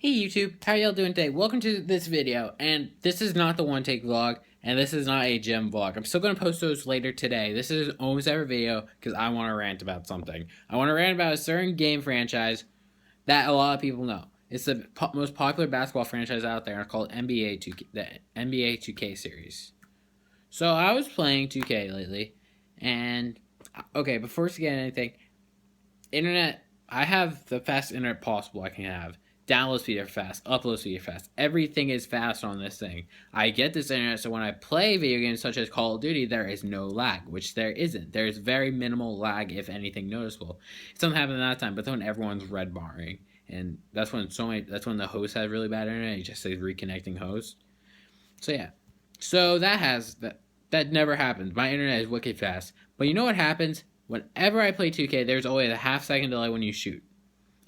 Hey YouTube, how y'all doing today? Welcome to this video, and this is not the one take vlog, and this is not a gym vlog. I'm still going to post those later today. This is almost every video because I want to rant about something. I want to rant about a certain game franchise that a lot of people know. It's the most popular basketball franchise out there called NBA 2K, the NBA 2K series. So I was playing 2K lately, and okay, before we get anything, internet, I have the fastest internet possible I can have. Download speed are fast, upload speed are fast. Everything is fast on this thing. I get this internet, so when I play video games such as Call of Duty, there is no lag, which there isn't. There is very minimal lag, if anything noticeable. It doesn't happen that time, but then when everyone's red barring, and that's when the host has really bad internet. He just says reconnecting host. So yeah, so that never happens. My internet is wicked fast. But you know what happens? Whenever I play 2K, there's always a half-second delay when you shoot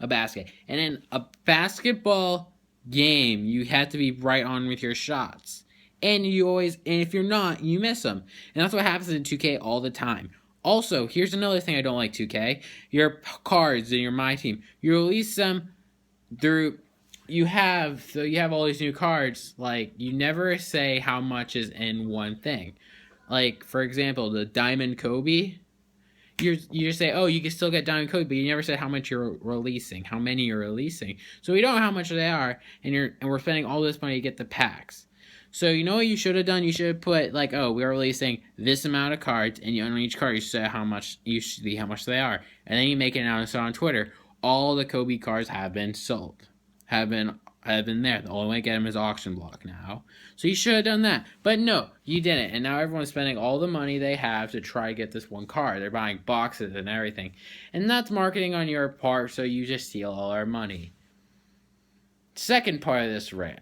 a basket. And in a basketball game, you have to be right on with your shots. And if you're not, you miss them. And that's what happens in 2K all the time. Also, here's another thing I don't like 2K. Your cards in your My Team. You release them through you have all these new cards. Like, you never say how much is in one thing. Like, for example, the Diamond Kobe, you just say, oh, you can still get Diamond Kobe, but you never said how much you're releasing, how many you're releasing. So we don't know how much they are, and we're spending all this money to get the packs. So you know what you should have done? You should have put, like, oh, we're releasing this amount of cards, and on each card you say how much they are, and then you make an announcement on Twitter. All the Kobe cards have been sold, have been there. The only way to get them is auction block now. So you should have done that. But no, you didn't. And now everyone's spending all the money they have to try to get this one card. They're buying boxes and everything. And that's marketing on your part, so you just steal all our money. Second part of this rant.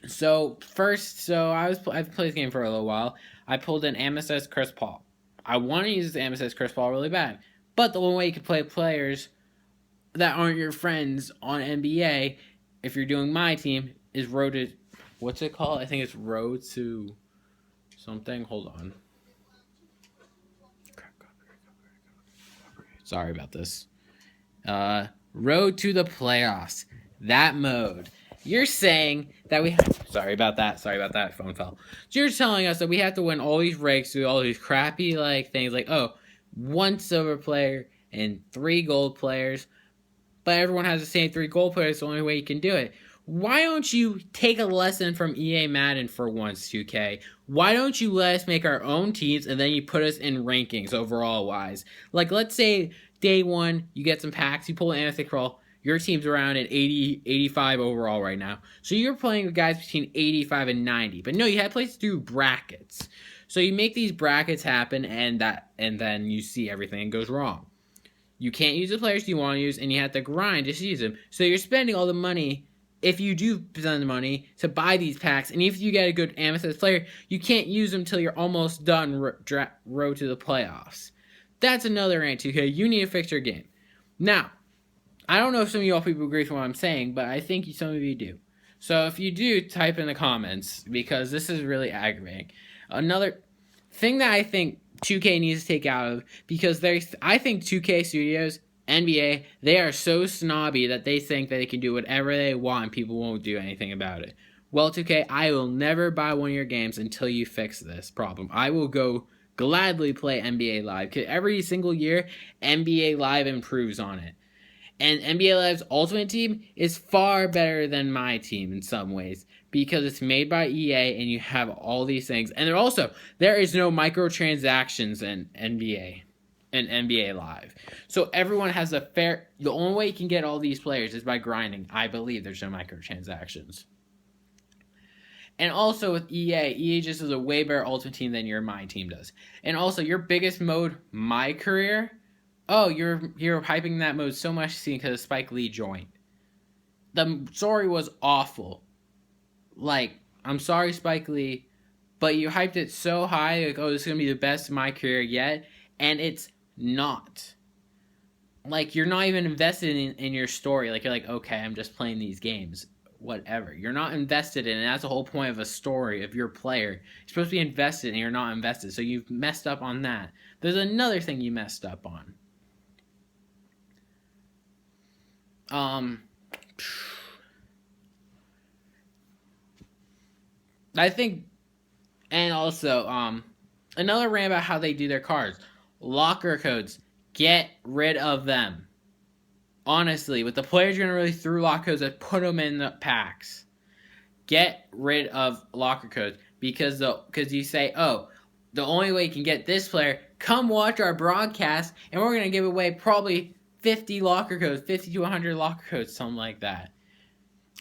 So I've played this game for a little while. I pulled an MSS Chris Paul. I want to use the MSS Chris Paul really bad. But the only way you can play players that aren't your friends on NBA, if you're doing My Team, is road to, what's it called? I think it's road to something. Hold on. Sorry about this. Road to the playoffs. That mode. You're saying that sorry about that, phone fell. So you're telling us that we have to win all these breaks through all these crappy, like, things like, oh, 1 silver player and 3 gold players, but everyone has the same 3 gold players. It's the only way you can do it. Why don't you take a lesson from EA Madden for once, 2K? Why don't you let us make our own teams and then you put us in rankings overall wise? Like, let's say day 1, you get some packs, you pull an Anthony Crawl, your team's around at 80, 85 overall right now. So you're playing with guys between 85 and 90. But no, you had to play through brackets. So you make these brackets happen, and then you see everything goes wrong. You can't use the players you want to use, and you have to grind to use them. So you're spending all the money, if you do spend the money, to buy these packs. And if you get a good amethyst player, you can't use them until you're almost done road to the playoffs. That's another rant, 2K. You need to fix your game. Now, I don't know if some of y'all people agree with what I'm saying, but I think some of you do. So if you do, type in the comments, because this is really aggravating. Another thing that I think 2K needs to take out of, because I think 2K Studios, NBA, they are so snobby that they think that they can do whatever they want and people won't do anything about it. Well, 2K, I will never buy one of your games until you fix this problem. I will go gladly play NBA Live, because every single year, NBA Live improves on it. And NBA Live's Ultimate Team is far better than My Team in some ways, because it's made by EA and you have all these things. And there is no microtransactions in NBA Live. So everyone has the only way you can get all these players is by grinding. I believe there's no microtransactions. And also with EA just is a way better Ultimate Team than your My Team does. And also your biggest mode, My Career, oh, you're hyping that mode so much because Spike Lee joined. The story was awful. Like, I'm sorry, Spike Lee, but you hyped it so high, like, oh, this is going to be the best of my career yet, and it's not. Like, you're not even invested in your story. Like, you're like, okay, I'm just playing these games. Whatever. You're not invested in it, and that's the whole point of a story, of your player. You're supposed to be invested, and you're not invested, so you've messed up on that. There's another thing you messed up on. I think, and also, another rant about how they do their cards. Locker codes. Get rid of them. Honestly, with the players generally through locker codes, that put them in the packs. Get rid of locker codes because you say, oh, the only way you can get this player, come watch our broadcast, and we're gonna give away probably 50 locker codes, 50 to 100 locker codes, something like that.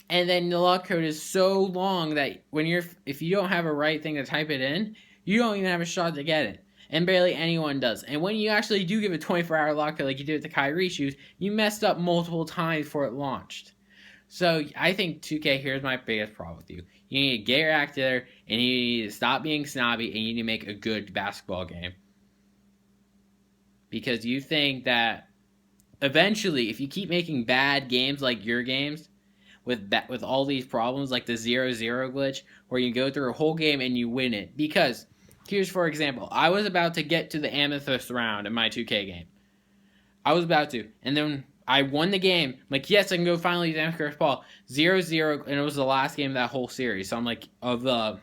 And then the locker code is so long that if you don't have a right thing to type it in, you don't even have a shot to get it. And barely anyone does. And when you actually do give a 24-hour lock code like you did with the Kyrie shoes, you messed up multiple times before it launched. So I think 2K, here's my biggest problem with you. You need to get your act together, and you need to stop being snobby, and you need to make a good basketball game. Because you think that eventually, if you keep making bad games like your games, with all these problems like the 0-0 glitch, where you go through a whole game and you win it. Because, here's for example, I was about to get to the Amethyst round in my 2K game. I was about to, and then I won the game. I'm like, yes, I can go finally use Amethyst Ball. 0-0, and it was the last game of that whole series. So I'm like, of the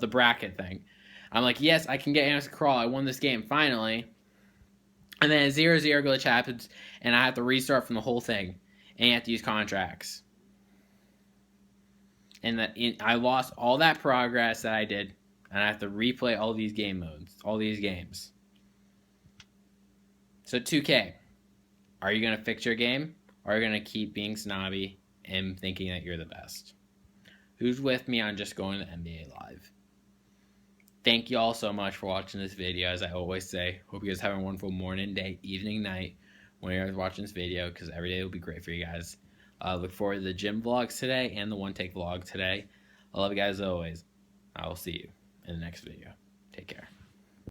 bracket thing. I'm like, yes, I can get Amethyst Crawl. I won this game finally. And then a 0-0 glitch happens, and I have to restart from the whole thing, and you have to use contracts. And I lost all that progress that I did, and I have to replay all these game modes, all these games. So 2K, are you going to fix your game, or are you going to keep being snobby and thinking that you're the best? Who's with me on just going to NBA Live? Thank you all so much for watching this video. As I always say, hope you guys have a wonderful morning, day, evening, night when you're watching this video, because every day will be great for you guys. Look forward to the gym vlogs today and the one take vlog today. I love you guys as always. I will see you in the next video. Take care.